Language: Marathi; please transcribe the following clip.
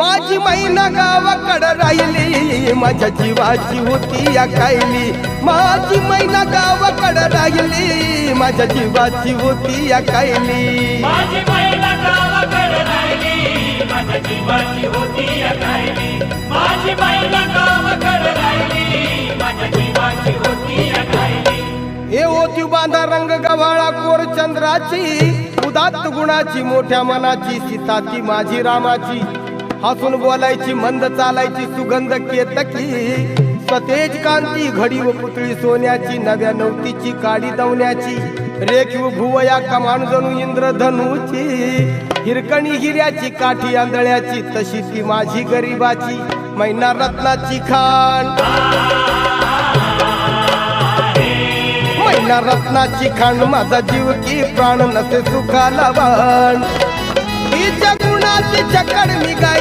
माझी मैना गावाकडं राहिली, माझ्या जीवाची होती या कायली. माझी मैना गावाकडं राहिली, माझ्या जीवाची होती या कायली. माझी मैना गावाकडं राहिली, माझ्या जीवाची होती या कायली. माझी मैना गावाकडं राहिली, माझ्या जीवाची होती या कायली. हे होती बांधा रंग गव्हाळा कोर चंद्राची, उदात्त गुणाची मोठ्या मनाची, सीता ती माझी रामाची. हसून बोलायची, मंद चालायची, सुगंध केतकी, सतेज कांती, घडी व पुतळी सोन्याची, नव्या नवतीची काडी दवण्याची. रेखीव भुवया कमान जणू इंद्रधनुची, हिरकणी हिऱ्याची, काठी आंधळ्याची, तशी ती माझी गरीबाची मैना रत्नाची खाण. मैना रत्नाची खाण, माझा जीव की प्राण, नसे सुखाला बाण. तिच्या गुणाची चकड मी गाय